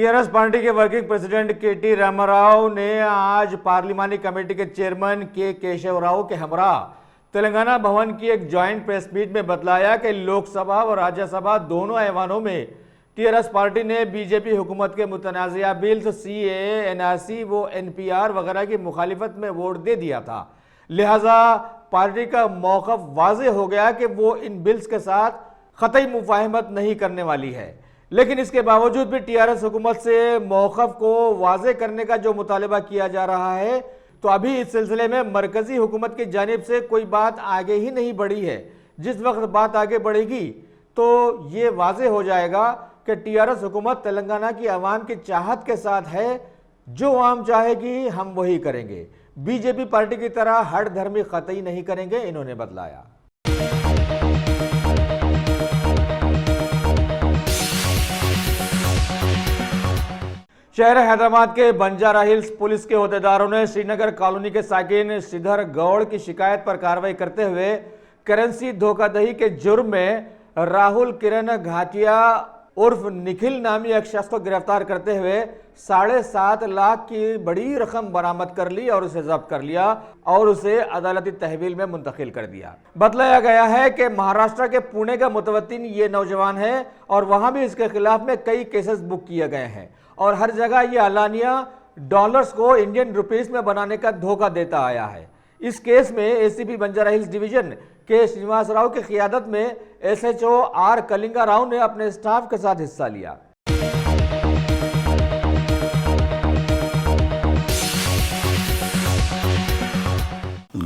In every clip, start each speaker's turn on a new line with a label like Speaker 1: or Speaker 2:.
Speaker 1: TRS party के working president केटी रामाराव ने आज पार्लिमानी कमेटी के चेयरमैन के केशव राव के हमरा तेलंगाना भवन की एक ज्वाइंट प्रेस मीट में बतलाया कि लोकसभा और राज्यसभा दोनों ऐवानों में टीआरएस पार्टी ने बीजेपी हुकूमत के मुतनाज़िया बिल्स सीएए, एनआरसी व एनपीआर वगैरह की मुखालिफत में वोट दे दिया था। लिहाजा पार्टी का मौक़िफ़ वाज़ेह हो गया कि वो इन बिल्स के साथ क़तई मुफ़ाहमत नहीं करने वाली है। लेकिन इसके बावजूद भी टीआरएस हुकूमत से मौक़िफ़ को वाज़ेह करने का जो मुतालबा किया जा रहा है, तो अभी इस सिलसिले में मरकज़ी हुकूमत की जानिब से कोई बात आगे ही नहीं बढ़ी है। जिस वक्त बात आगे बढ़ेगी तो ये वाज़ेह हो जाएगा कि टीआरएस हुकूमत तेलंगाना की आवाम की चाहत के साथ है। जो आवाम चाहेगी हम वही करेंगे। बीजेपी पार्टी की तरह हर धर्मी क़तई नहीं करेंगे, इन्होंने बतलाया। शहर हैदराबाद के बंजारा हिल्स पुलिस के ओहदेदारों ने श्रीनगर कॉलोनी के साकिन श्रीधर गौड़ की शिकायत पर कार्रवाई करते हुए करेंसी धोखाधड़ी के जुर्म में राहुल किरण घाटिया उर्फ निखिल नामी एक शख्स को गिरफ्तार करते हुए 7.5 लाख की बड़ी रकम बरामद कर ली और उसे जब्त कर लिया और उसे अदालती तहवील में मुंतकिल कर दिया। बतलाया गया है कि महाराष्ट्र के पुणे का मुतवत्तिन ये नौजवान है और वहां भी इसके खिलाफ में कई केसेस बुक किए गए हैं और हर जगह ये अलानिया डॉलर्स को इंडियन रुपीस में बनाने का धोखा देता आया है। इस केस में एसीपी बंजारा हिल्स डिवीजन के श्रीनिवास राव की क़ियादत में एसएचओ आर कलिंगा राव ने अपने स्टाफ के साथ हिस्सा लिया।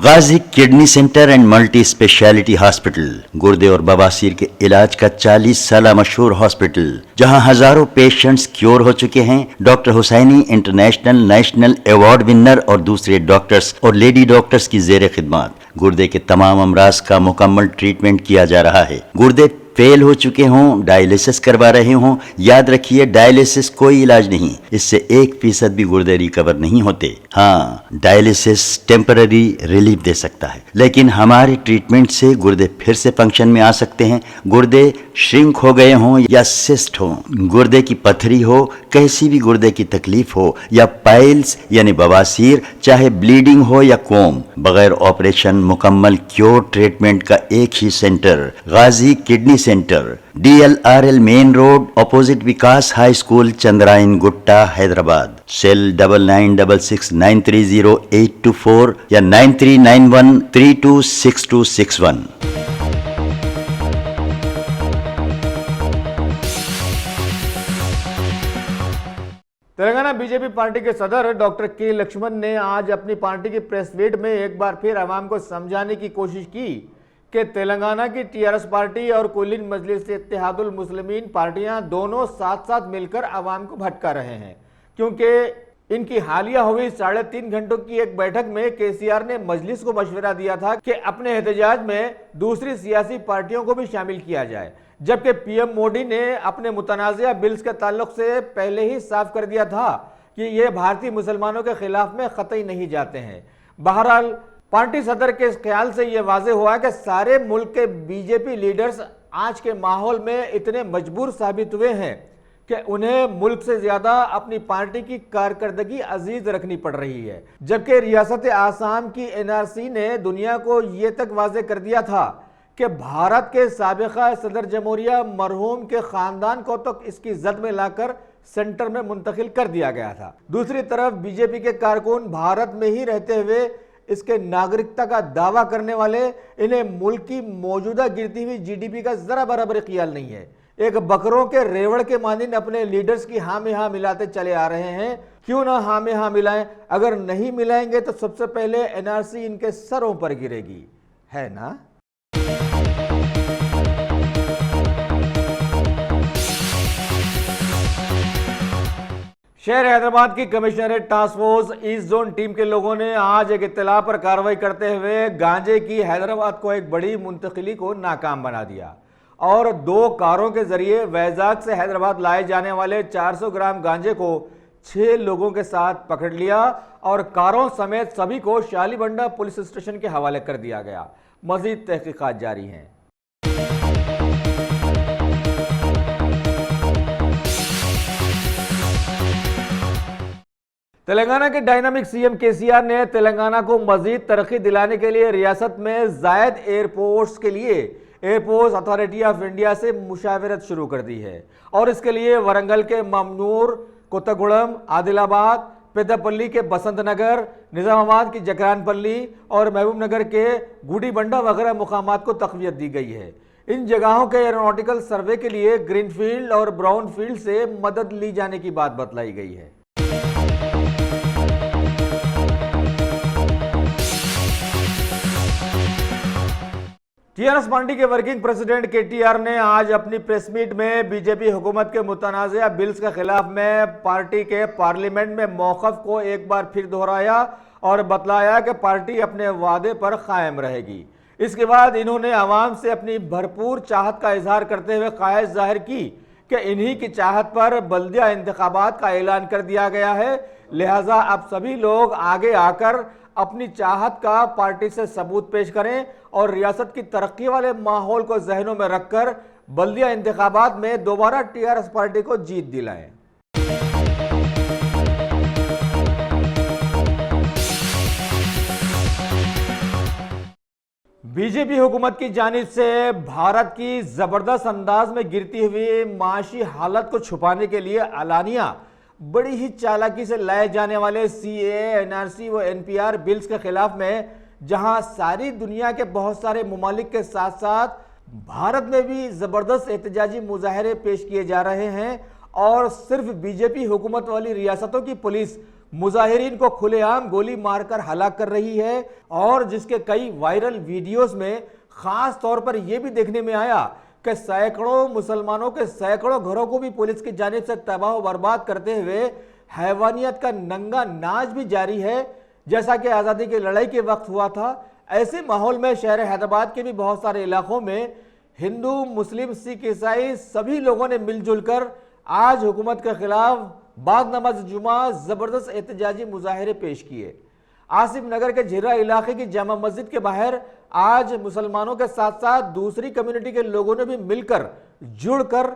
Speaker 2: Ghazi kidney centre and multi speciality hospital गुर्दे और बवासीर के इलाज का 40 साल मशहूर हॉस्पिटल, जहां हजारों पेशेंट्स क्योर हो चुके हैं। Doctor Hussaini international national award winner और दूसरे डॉक्टर्स और लेडी डॉक्टर्स की जेर खिदमत गुर्दे के तमाम अमराज का मुकम्मल ट्रीटमेंट किया जा रहा है। गुर्दे फेल हो चुके हों, डायलिसिस करवा रहे हों, याद रखिए डायलिसिस कोई इलाज नहीं, इससे 1% भी गुर्दे रिकवर नहीं होते। हाँ, डायलिसिस टेम्पररी रिलीफ दे सकता है, लेकिन हमारे ट्रीटमेंट से गुर्दे फिर से फंक्शन में आ सकते हैं। गुर्दे श्रिंक हो गए हों या सिस्ट हो, गुर्दे की पथरी हो, कैसी भी गुर्दे की तकलीफ हो या पाइल्स यानी बवासीर, चाहे ब्लीडिंग हो या कोम, बगैर ऑपरेशन मुकम्मल क्योर ट्रीटमेंट का एक ही सेंटर, Ghazi kidney centre, DLRL main road opposite Vikas high school, Chandrayan Gutta, Hyderabad. Cell 9966930824 या 9391326261।
Speaker 1: तेलंगाना बीजेपी पार्टी के सदर डॉक्टर के लक्ष्मण ने आज अपनी पार्टी की प्रेस मीट में एक बार फिर आवाम को समझाने की कोशिश की कि तेलंगाना की टीआरएस पार्टी और कुलीन मजलिस इत्तेहादुल मुस्लिमीन पार्टियां दोनों साथ साथ मिलकर आवाम को भटका रहे हैं, क्योंकि इनकी हालिया हुई 3.5 घंटों की एक बैठक में केसीआर ने मजलिस को मशवरा दिया था कि अपने एहतजाज में दूसरी सियासी पार्टियों को भी शामिल किया जाए, जबकि पीएम मोदी ने अपने मुतनाज़िया बिल्स के ताल्लुक से पहले ही साफ कर दिया था कि ये भारतीय मुसलमानों के खिलाफ में क़तई नहीं जाते हैं। बहरहाल पार्टी सदर के इस ख्याल से यह वाज़ेह हुआ कि सारे मुल्क के बीजेपी लीडर्स आज के माहौल में इतने मजबूर साबित हुए हैं कि उन्हें मुल्क से ज्यादा अपनी पार्टी की कारकर्दगी अजीज रखनी पड़ रही है। जबकि रियासत आसाम की एनआरसी ने दुनिया को ये तक वाज़ेह कर दिया था कि भारत के साबिक़ा सदर जमहूरिया मरहूम के खानदान को तो इसकी जद में लाकर सेंटर में मुंतकिल कर दिया गया था। दूसरी तरफ बीजेपी के कारकुन भारत में ही रहते हुए इसके नागरिकता का दावा करने वाले, इन्हें मुल्क की मौजूदा गिरती हुई जीडीपी का जरा बराबर ख्याल नहीं है। एक बकरों के रेवड़ के मानिंद अपने लीडर्स की हाँ में हाँ मिलाते चले आ रहे हैं। क्यों ना हाँ में हाँ मिलाएं? अगर नहीं मिलाएंगे तो सबसे पहले एनआरसी इनके सरों पर गिरेगी, है ना। शहर हैदराबाद की commissionerate task force east zone team के लोगों ने आज एक इत्तला पर कार्रवाई करते हुए गांजे की हैदराबाद को एक बड़ी मुंतकिली को नाकाम बना दिया और 2 कारों के जरिए वैजाग से हैदराबाद लाए जाने वाले 400 ग्राम गांजे को 6 लोगों के साथ पकड़ लिया और कारों समेत सभी को शालीबंडा पुलिस स्टेशन के हवाले कर दिया गया। मजीद तहकीकात जारी हैं। तेलंगाना के डायनामिक सीएम केसीआर ने तेलंगाना को मजीद तरक्की दिलाने के लिए रियासत में जायद एयरपोर्ट्स के लिए एयरपोर्ट्स अथॉरिटी ऑफ इंडिया से मुशावरत शुरू कर दी है और इसके लिए वरंगल के ममनूर, कोत्तागुड़म, आदिलाबाद, पेद्दापल्ली के बसंत नगर, निजामाबाद की जकरानपल्ली और महबूब नगर के गुड़ीबंडा वगैरह मुकामात को तक़वियत दी गई है। इन जगहों के एरोनॉटिकल सर्वे के लिए ग्रीनफील्ड और ब्राउन फील्ड से मदद ली जाने की बात बतलाई गई है। टीआरएस पार्टी के वर्किंग प्रेसिडेंट केटीआर ने आज अपनी प्रेस मीट में बीजेपी हुकूमत के मुतनाज़ा बिल्स के खिलाफ में पार्टी के पार्लियामेंट में मौक़िफ़ को एक बार फिर दोहराया और बतलाया कि पार्टी अपने वादे पर कायम रहेगी। इसके बाद इन्होंने आवाम से अपनी भरपूर चाहत का इजहार करते हुए ख्वाहिश जाहिर की कि इन्हीं की चाहत पर बल्दिया इंतखाबात का ऐलान कर दिया गया है, लिहाजा अब सभी लोग आगे आकर अपनी चाहत का पार्टी से सबूत पेश करें और रियासत की तरक्की वाले माहौल को जहनों में रखकर बल्दिया इंतखाबात में दोबारा टीआरएस पार्टी को जीत दिलाएं। बीजेपी हुकूमत की जानिब से भारत की जबरदस्त अंदाज में गिरती हुई माशी हालत को छुपाने के लिए अलानिया बड़ी ही चालाकी से लाए जाने वाले सीएए, एनआरसी व एनपीआर बिल्स के खिलाफ में जहां सारी दुनिया के बहुत सारे मुमालिक के साथ साथ भारत में भी जबरदस्त एहतजाजी मुजाहरे पेश किए जा रहे हैं और सिर्फ बीजेपी हुकूमत वाली रियासतों की पुलिस मुजाहिरीन को खुलेआम गोली मारकर हलाक कर रही है और जिसके कई वायरल वीडियोस में खास तौर पर यह भी देखने में आया कि सैकड़ों मुसलमानों के सैकड़ों घरों को भी पुलिस की जानिब से तबाह बर्बाद करते हुए हैवानियत का नंगा नाच भी जारी है, जैसा कि आज़ादी की लड़ाई के वक्त हुआ था। ऐसे माहौल में शहर हैदराबाद के भी बहुत सारे इलाकों में हिंदू, मुस्लिम, सिख, ईसाई सभी लोगों ने मिलजुल कर आज हुकूमत के खिलाफ बाद नमाज जुमा जबरदस्त एहतजाजी मुजाहरे पेश किए। आसिफ नगर के झिरा इलाके की जामा मस्जिद के बाहर आज मुसलमानों के साथ साथ दूसरी कम्युनिटी के लोगों ने भी मिलकर जुड़कर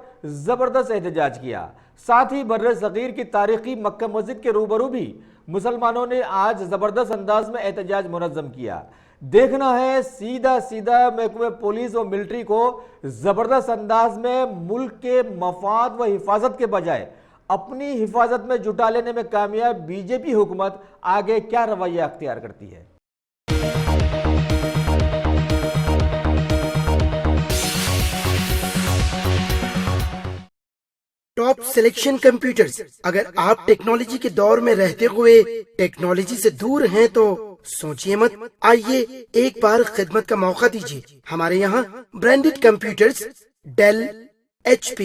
Speaker 1: जबरदस्त एहतजाज किया। साथ ही बर्रे सगीर की तारीखी मक्का मस्जिद के रूबरू भी मुसलमानों ने आज जबरदस्त अंदाज में एहतजाज मुनज़्ज़म किया। देखना है सीधा सीधा महकमे पुलिस और मिलिट्री को जबरदस्त अंदाज में मुल्क के मफाद व हिफाजत के बजाय अपनी हिफाजत में जुटा लेने में कामयाब बीजेपी हुकूमत आगे क्या रवैया अख्तियार करती है।
Speaker 3: Top selection computers. अगर आप टेक्नोलॉजी के दौर में रहते हुए टेक्नोलॉजी से दूर हैं तो सोचिए मत, आइए एक बार खिदमत का मौका दीजिए। हमारे यहाँ branded computers Dell, HP,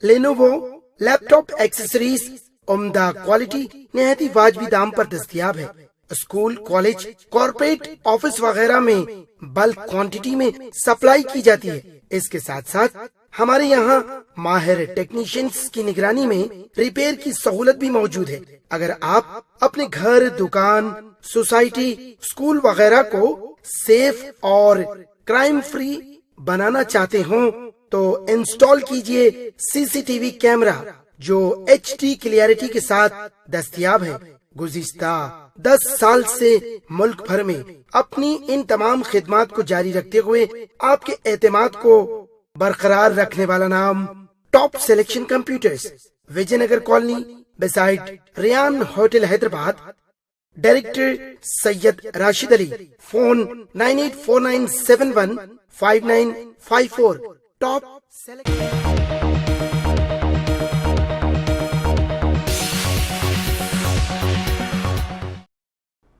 Speaker 3: Lenovo, laptop accessories उम्दा क्वालिटी निहायत ही वाजबी दाम पर दस्तयाब है। स्कूल, कॉलेज, कॉर्पोरेट, ऑफिस वगैरह में बल्क क्वांटिटी में सप्लाई की जाती है। इसके साथ साथ हमारे यहाँ माहिर टेक्नीशियंस की निगरानी में रिपेयर की सहूलत भी मौजूद है। अगर आप अपने घर, दुकान, सोसाइटी, स्कूल वगैरह को सेफ और क्राइम फ्री बनाना चाहते हो तो इंस्टॉल कीजिए CCTV कैमरा जो HD क्लियरिटी के साथ दस्तयाब है। गुज़िश्ता 10 साल से मुल्क भर में अपनी इन तमाम खिदमात को जारी रखते हुए आपके एतमाद को बरकरार रखने वाला नाम top selection computers, Vijayanagar colony beside Riyan hotel Hyderabad. Director Syed Rashid Ali. Phone 9849715954। Top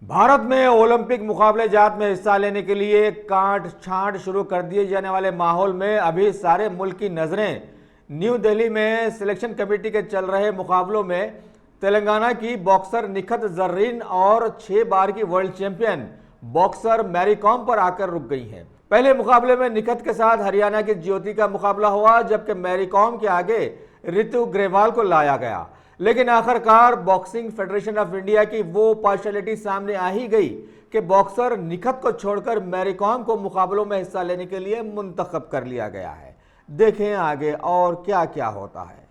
Speaker 1: Bharat में ओलंपिक मुकाबले जात में हिस्सा लेने के लिए कांट छांट शुरू कर दिए जाने वाले माहौल में अभी सारे मुल्क की नजरें न्यू दिल्ली में सिलेक्शन कमेटी के चल रहे मुकाबलों में तेलंगाना की बॉक्सर निखत जर्रीन और 6 बार की world champion boxer Mary Kom पर आकर रुक गई हैं। पहले मुकाबले में निखत के साथ हरियाणा की ज्योति का मुकाबला हुआ, जबकि मैरी कॉम के आगे ऋतु ग्रेवाल को लाया गया। लेकिन आखिरकार बॉक्सिंग फेडरेशन ऑफ इंडिया की वो पार्शियलिटी सामने आ ही गई कि बॉक्सर निखत को छोड़कर मैरी कॉम को मुकाबलों में हिस्सा लेने के लिए मुंतखब कर लिया गया है। देखें आगे और क्या क्या होता है।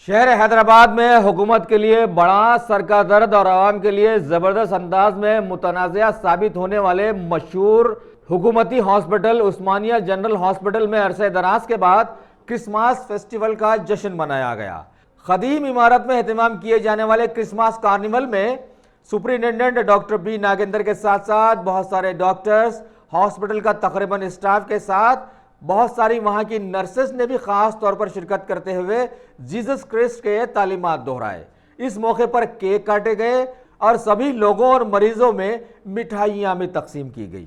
Speaker 1: शहर हैदराबाद में हुकूमत के लिए बड़ा सर का दर्द और आवाम के लिए जबरदस्त अंदाज में मुतनाज़ा साबित होने वाले मशहूर हुकूमती हॉस्पिटल उस्मानिया जनरल हॉस्पिटल में अरसे दराज के बाद क्रिसमस फेस्टिवल का जश्न मनाया गया। कदीम इमारत में एहतमाम किए जाने वाले क्रिसमस कार्निवल में सुपरिटेंडेंट डॉक्टर बी नागेंद्र के साथ साथ बहुत सारे डॉक्टर्स, हॉस्पिटल का तकरीबन स्टाफ के साथ बहुत सारी वहां की नर्सेस ने भी खास तौर पर शिरकत करते हुए जीसस क्रिस्ट के तालीमात दोहराए। इस मौके पर केक काटे गए और सभी लोगों और मरीजों में मिठाइयां भी तकसीम की गई।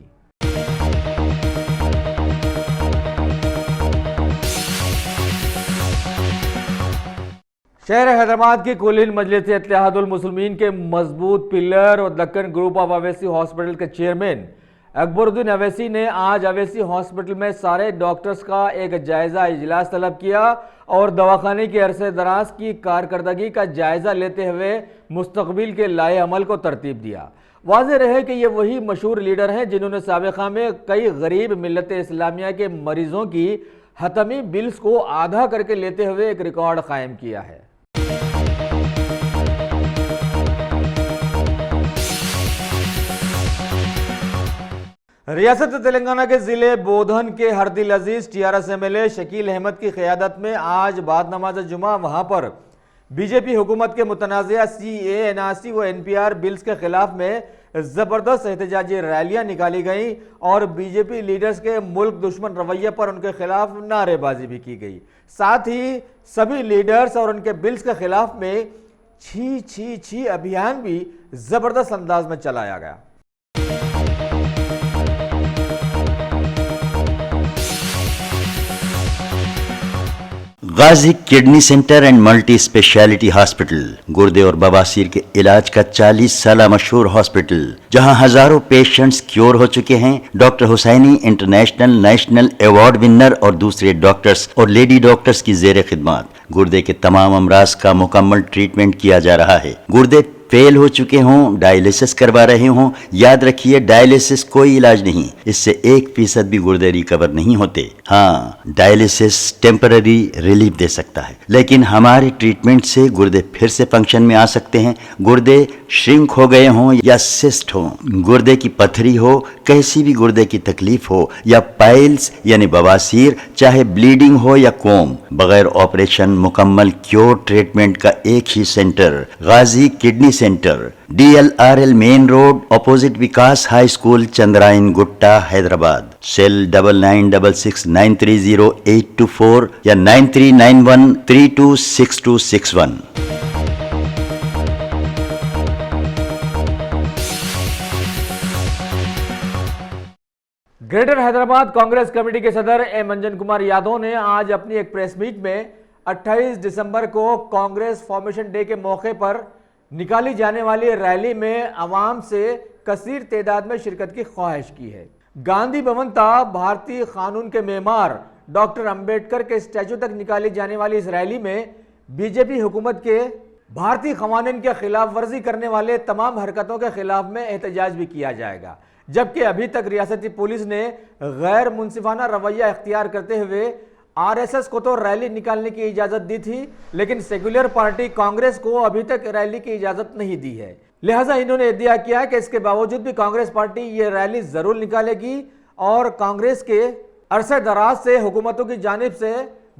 Speaker 1: शहर हैदराबाद की कुलीन मजलिस इत्तेहादुल मुस्लिमीन के मजबूत पिलर और Deccan group of Owaisi hospital के चेयरमैन अकबरुद्दीन अवैसी ने आज अवैसी हॉस्पिटल में सारे डॉक्टर्स का एक जायजा इजलास तलब किया और दवाखाने के अरसे दराज की कारकर्दगी का जायजा लेते हुए मुस्तकबिल के लाए अमल को तरतीब दिया। वाज़ेह रहे कि ये वही मशहूर लीडर हैं जिन्होंने साबिक़ा में कई गरीब मिल्लत इस्लामिया के मरीजों की हतमी बिल्स को आधा करके लेते हुए एक रिकॉर्ड कायम किया है। रियासत तेलंगाना के जिले बोधन के हरदिल अजीज टीआरएस एमएलए शकील अहमद की क़यादत में आज बाद नमाज जुमा वहां पर बीजेपी हुकूमत के मुतनाज़ा CAA, NRC व NPR बिल्स के खिलाफ में ज़बरदस्त एहतजाजी रैलियां निकाली गईं और बीजेपी लीडर्स के मुल्क दुश्मन रवैये पर उनके खिलाफ नारेबाजी भी की गई। साथ ही सभी लीडर्स और उनके बिल्स के खिलाफ में छी छी छी अभियान भी ज़बरदस्त अंदाज में चलाया गया।
Speaker 2: Ghazi kidney centre and multi speciality hospital गुर्दे और बवासीर के इलाज का 40 साल मशहूर हॉस्पिटल, जहां हजारों पेशेंट्स क्योर हो चुके हैं। Doctor Hussaini international national award winner और दूसरे डॉक्टर्स और लेडी डॉक्टर्स की जेर खिदमत गुर्दे के तमाम अमराज का मुकम्मल ट्रीटमेंट किया जा रहा है। गुर्दे फेल हो चुके हों, डायलिसिस करवा रहे हों, याद रखिए डायलिसिस कोई इलाज नहीं, इससे 1% भी गुर्दे रिकवर नहीं होते। हाँ, डायलिसिस टेम्पररी रिलीफ दे सकता है, लेकिन हमारे ट्रीटमेंट से गुर्दे फिर से फंक्शन में आ सकते हैं। गुर्दे श्रिंक हो गए हों या सिस्ट हो, गुर्दे की पथरी हो, कैसी भी गुर्दे की तकलीफ हो या पाइल्स यानी बवासीर, चाहे ब्लीडिंग हो या कोम, बगैर ऑपरेशन मुकम्मल क्योर ट्रीटमेंट का एक ही सेंटर Ghazi kidney centre, DLRL main road opposite Vikas high school, Chandrayan Gutta, Hyderabad. Cell 9966930824 या 9391326261।
Speaker 1: ग्रेटर हैदराबाद कांग्रेस कमेटी के सदर एम अंजन कुमार यादव ने आज अपनी एक प्रेस मीट में 28 दिसंबर को कांग्रेस फॉर्मेशन डे के मौके पर निकाली जाने वाली रैली में आवाम से कसीर तादाद में शिरकत की ख्वाहिश की है। गांधी भवन तक भारतीय कानून के मेमार डॉक्टर अंबेडकर के स्टैचू तक निकाली जाने वाली इस रैली में बीजेपी हुकूमत के भारतीय कानून के खिलाफ वर्जी करने वाले तमाम हरकतों के खिलाफ में एहतजाज भी किया जाएगा। जबकि अभी तक रियासती पुलिस ने गैर मुनसिफाना रवैया इख्तियार करते हुए RSS को तो रैली निकालने की इजाजत दी थी, लेकिन सेक्युलर पार्टी कांग्रेस को अभी तक रैली की इजाजत नहीं दी है। लिहाजा इन्होंने इद्दिया किया कि इसके बावजूद भी कांग्रेस पार्टी ये रैली जरूर निकालेगी और कांग्रेस के अरसे दराज से हुकूमतों की जानिब से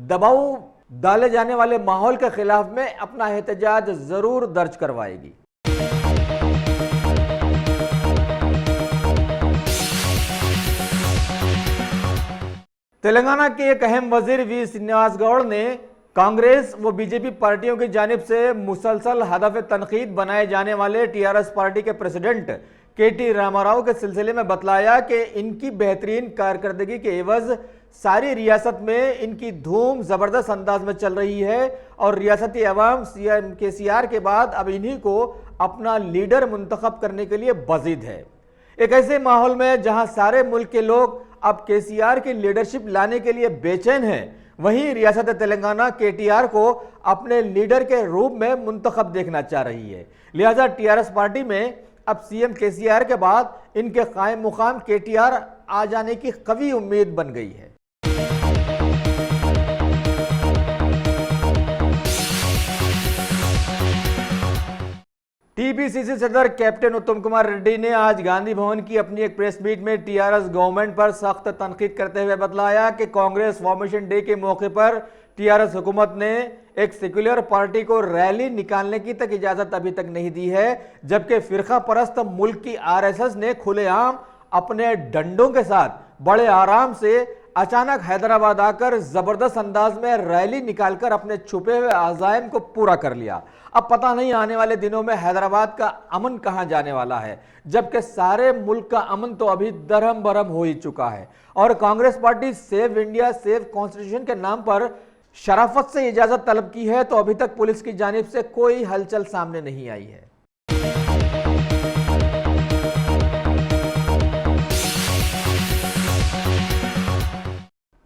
Speaker 1: दबाव डाले जाने वाले माहौल के खिलाफ में अपना एहतजाज जरूर दर्ज करवाएगी। तेलंगाना के एक अहम वजीर वी श्रीनिवास गौड़ ने कांग्रेस व बीजेपी पार्टियों की जानिब से मुसलसल हदफ तनकीद बनाए जाने वाले टीआरएस पार्टी के प्रेसिडेंट KT रामाराव के सिलसिले में बतलाया कि इनकी बेहतरीन कारकर्दगी के एवज सारी रियासत में इनकी धूम जबरदस्त अंदाज में चल रही है और रियासती अवाम CM KCR के बाद अब इन्हीं को अपना लीडर मुंतखब करने के लिए बजीद है। एक ऐसे माहौल में जहां सारे मुल्क के लोग अब KCR की लीडरशिप लाने के लिए बेचैन हैं, वहीं रियासत तेलंगाना KTR को अपने लीडर के रूप में मुंतखब देखना चाह रही है। लिहाजा TRS पार्टी में अब CM KCR के बाद इनके कायम मुकाम KTR आ जाने की कवी उम्मीद बन गई है। टीपीसीसी सदर कैप्टन उत्तम कुमार रेड्डी ने आज गांधी भवन की अपनी एक प्रेस मीट में टीआरएस गवर्नमेंट पर सख्त तनकीद करते हुए बतलाया कि कांग्रेस फॉर्मेशन डे के मौके पर टीआरएस हुकूमत ने एक सेक्युलर पार्टी को रैली निकालने की तक इजाजत अभी तक नहीं दी है, जबकि फिरका परस्त मुल्क की आरएसएस ने खुलेआम अपने डंडों के साथ बड़े आराम से अचानक हैदराबाद आकर जबरदस्त अंदाज में रैली निकालकर अपने छुपे हुए अज़ाइम को पूरा कर लिया। अब पता नहीं आने वाले दिनों में हैदराबाद का अमन कहां जाने वाला है, जबकि सारे मुल्क का अमन तो अभी दरहम बरहम हो ही चुका है। और Congress party save India save constitution के नाम पर शराफत से इजाजत तलब की है, तो अभी तक पुलिस की जानिब से कोई हलचल सामने नहीं आई है।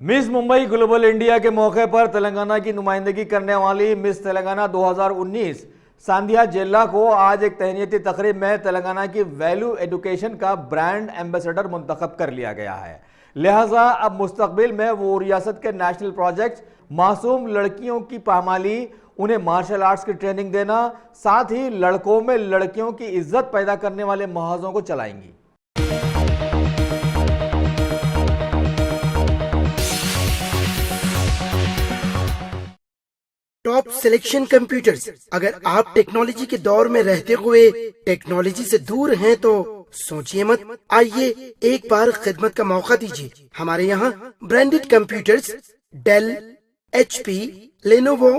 Speaker 1: मिस मुंबई ग्लोबल इंडिया के मौके पर तेलंगाना की नुमाइंदगी करने वाली मिस तेलंगाना 2019 सांधिया जेल्ला को आज एक तहनीती तकरीब में तेलंगाना की वैल्यू एजुकेशन का ब्रांड एम्बेसडर मुंतखब कर लिया गया है। लिहाजा अब मुस्तकबिल में वो रियासत के नेशनल प्रोजेक्ट मासूम लड़कियों की पामाली, उन्हें मार्शल आर्ट्स की ट्रेनिंग देना, साथ ही लड़कों में लड़कियों की इज्जत पैदा करने वाले मुहावजों को चलाएंगी।
Speaker 3: Top selection computers. अगर आप टेक्नोलॉजी के दौर में रहते हुए टेक्नोलॉजी से दूर हैं तो सोचिए मत, आइए एक बार खिदमत का मौका दीजिए। हमारे यहाँ branded computers Dell, HP, Lenovo,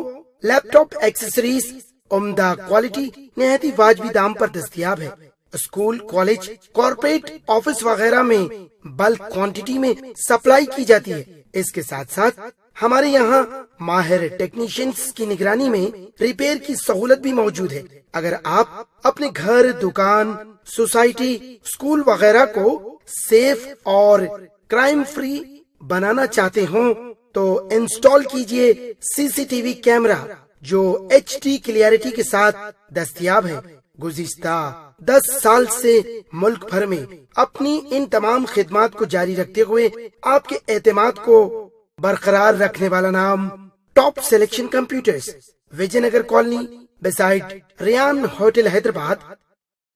Speaker 3: laptop accessories उम्दा क्वालिटी निहायती वाजबी दाम पर दस्तयाब है। स्कूल, कॉलेज, कॉर्पोरेट, ऑफिस वगैरह में बल्क क्वांटिटी में सप्लाई की जाती है। इसके साथ साथ हमारे यहाँ माहिर टेक्नीशियंस की निगरानी में रिपेयर की सहूलत भी मौजूद है। अगर आप अपने घर, दुकान, सोसाइटी, स्कूल वगैरह को सेफ और क्राइम फ्री बनाना चाहते हो तो इंस्टॉल कीजिए CCTV कैमरा जो HD क्लियरिटी के साथ दस्तयाब है। गुज़िश्ता 10 साल से मुल्क भर में अपनी इन तमाम खिदमात को जारी रखते हुए आपके एतमाद को बरकरार रखने वाला नाम top selection computers, Vijayanagar colony beside Riyan hotel Hyderabad.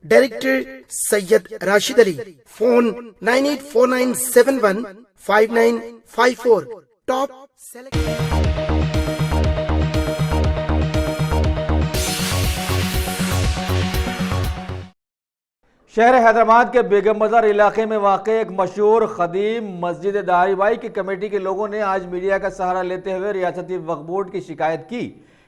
Speaker 3: Director Syed Rashid Ali. Phone 9849715954। Top
Speaker 1: शहर हैदराबाद के बेगम बाजार इलाके में वाक़ एक मशहूर खदीम मस्जिद दारीबाई की कमेटी के लोगों ने आज मीडिया का सहारा लेते हुए रियासती वक्फ बोर्ड की शिकायत की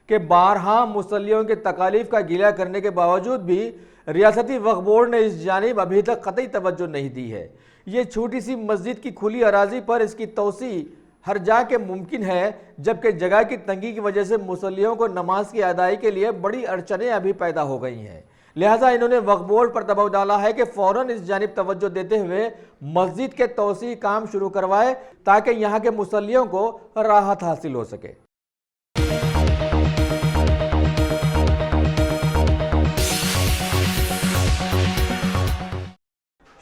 Speaker 1: कि बारहा मुसल्लियों के तकालीफ का गिला करने के बावजूद भी रियासती वक्फ बोर्ड ने इस जानिब अभी तक कतई तवज्जो नहीं दी है। ये छोटी सी मस्जिद की खुली अराजी पर इसकी तोसी हर जा के मुमकिन है, जबकि जगह की तंगी की वजह से मुसल्लियों को नमाज की अदाई के लिए बड़ी अड़चनें अभी पैदा हो गई हैं। लिहाजा इन्होंने वक्फ बोर्ड पर दबाव डाला है कि फौरन इस जानिब तवज्जो देते हुए मस्जिद के तोसी काम शुरू करवाए ताकि यहाँ के मुसल्लियों को राहत हासिल हो सके।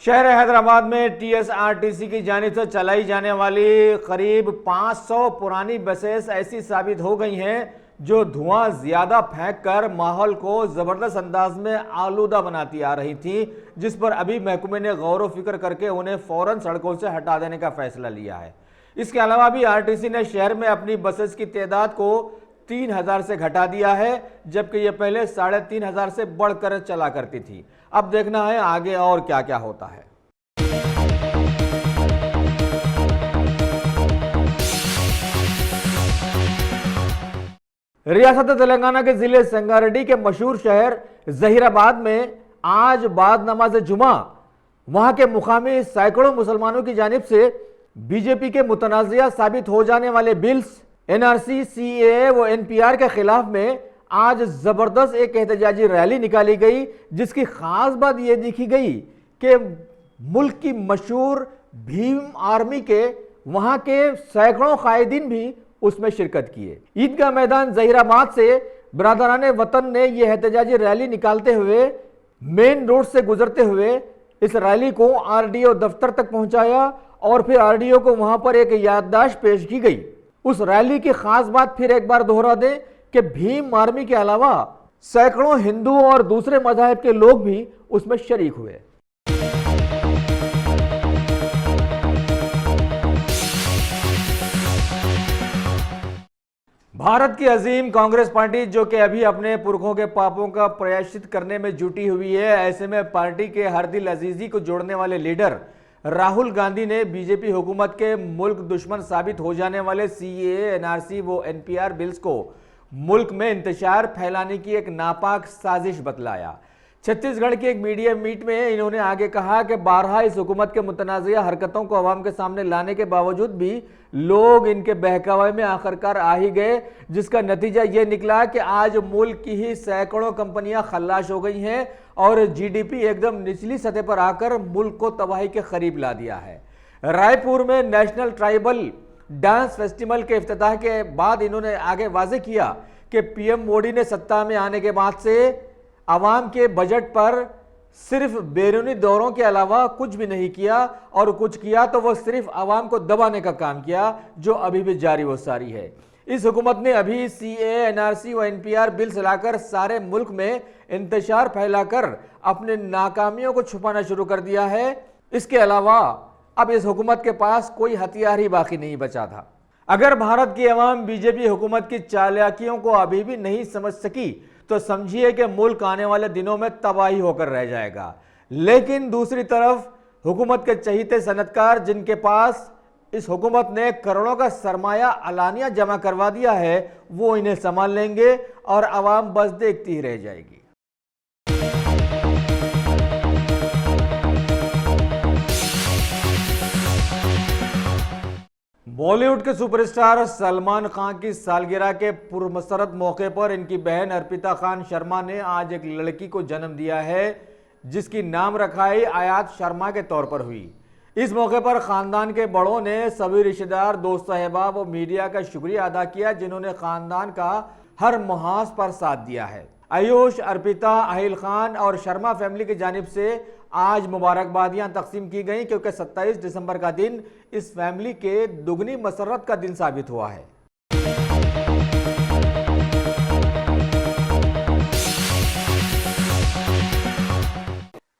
Speaker 1: शहर हैदराबाद में TSRTC की जानिब से चलाई जाने वाली करीब 500 पुरानी बसेस ऐसी साबित हो गई हैं जो धुआं ज्यादा फेंक कर माहौल को जबरदस्त अंदाज में आलूदा बनाती आ रही थी, जिस पर अभी महकमे ने गौर व फिक्र करके उन्हें फौरन सड़कों से हटा देने का फैसला लिया है। इसके अलावा भी RTC ने शहर में अपनी बसेस की तादाद को 3000 से घटा दिया है, जबकि ये पहले 3500 से बढ़कर चला करती थी। अब देखना है आगे और क्या क्या होता है। रियासत तेलंगाना के जिले संगारेड्डी के मशहूर शहर जहीराबाद में आज बाद नमाज जुमा वहां के मुकामी सैकड़ों मुसलमानों की जानिब से बीजेपी के मुतनाज़िया साबित हो जाने वाले बिल्स NRC, CAA व NPR के खिलाफ में आज जबरदस्त एक एहतजाजी रैली निकाली गई, जिसकी खास बात यह देखी गई कि मुल्क की मशहूर भीम आर्मी के वहां के सैकड़ों कायदीन भी उसमें शिरकत किए। ईदगाह मैदान जहीराबाद से बिरादराने वतन ने यह एहतजाजी रैली निकालते हुए मेन रोड से गुजरते हुए इस रैली को RDO दफ्तर तक पहुंचाया और फिर RDO को वहां पर एक याददाश्त पेश की गई। उस रैली की खास बात फिर एक बार दोहरा दें कि भीम आर्मी के अलावा सैकड़ों हिंदुओं और दूसरे मज़हब के लोग भी उसमें शरीक हुए। भारत की अजीम कांग्रेस पार्टी, जो कि अभी अपने पुरखों के पापों का प्रायश्चित करने में जुटी हुई है, ऐसे में पार्टी के हर दिल अजीजी को जोड़ने वाले लीडर राहुल गांधी ने बीजेपी हुकूमत के मुल्क दुश्मन साबित हो जाने वाले सीएए, एनआरसी व एनपीआर बिल्स को मुल्क में इंतशार फैलाने की एक नापाक साजिश बतलाया। छत्तीसगढ़ की एक मीडिया मीट में इन्होंने आगे कहा कि बारहा इस हुकूमत के मुतनाज़िया हरकतों को अवाम के सामने लाने के बावजूद भी लोग इनके बहकावे में आखिरकार आ ही गए, जिसका नतीजा ये निकला कि आज मुल्क की ही सैकड़ों कंपनियां खल्लाश हो गई हैं और जीडीपी एकदम निचली सतह पर आकर मुल्क को तबाही के करीब ला दिया है। रायपुर में नेशनल ट्राइबल डांस फेस्टिवल के इफ्तिताह के बाद इन्होंने आगे वाजे किया कि पीएम मोदी ने सत्ता में आने के बाद से आवाम के बजट पर सिर्फ बैरूनी दौरों के अलावा कुछ भी नहीं किया, और कुछ किया तो वो सिर्फ आवाम को दबाने का काम किया, जो अभी भी जारी व सारी है। इस हुकूमत ने अभी सीएए, एनआरसी व एनपीआर बिल्स लाकर सारे मुल्क में इंतशार फैलाकर अपने नाकामियों को छुपाना शुरू कर दिया है। इसके अलावा अब इस हुकूमत के पास कोई हथियार ही बाकी नहीं बचा था। अगर भारत की अवाम बीजेपी हुकूमत की चालाकियों को अभी भी नहीं समझ सकी तो समझिए कि मुल्क आने वाले दिनों में तबाही होकर रह जाएगा। लेकिन दूसरी तरफ हुकूमत के चहीते सनतकार, जिनके पास इस हुकूमत ने करोड़ों का सरमाया अलानिया जमा करवा दिया है, वो इन्हें संभाल लेंगे और आवाम बस देखती ही रह जाएगी। बॉलीवुड के सुपरस्टार सलमान खान की सालगिरह के पुरमसरत मौके पर इनकी बहन अर्पिता खान शर्मा ने आज एक लड़की को जन्म दिया है, जिसकी नाम रखाई आयात शर्मा के तौर पर हुई। इस मौके पर खानदान के बड़ों ने सभी रिश्तेदार, दोस्त साहिबा व मीडिया का शुक्रिया अदा किया, जिन्होंने खानदान का हर मुहाज पर साथ दिया है। आयुष, अर्पिता, अहिल खान और शर्मा फैमिली की जानिब से आज मुबारकबादियां तकसीम की गई, क्योंकि 27 दिसंबर का दिन इस फैमिली के दुगनी मसरत का दिन साबित हुआ है।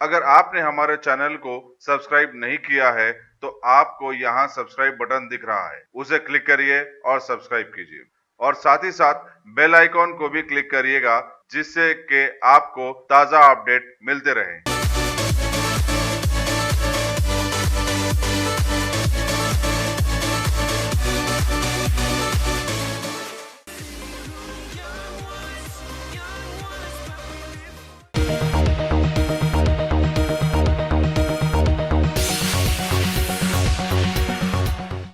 Speaker 4: अगर आपने हमारे चैनल को सब्सक्राइब नहीं किया है तो आपको यहाँ सब्सक्राइब बटन दिख रहा है, उसे क्लिक करिए और सब्सक्राइब कीजिए, और साथ ही साथ बेल आइकॉन को भी क्लिक करिएगा, जिससे कि आपको ताज़ा अपडेट मिलते रहें।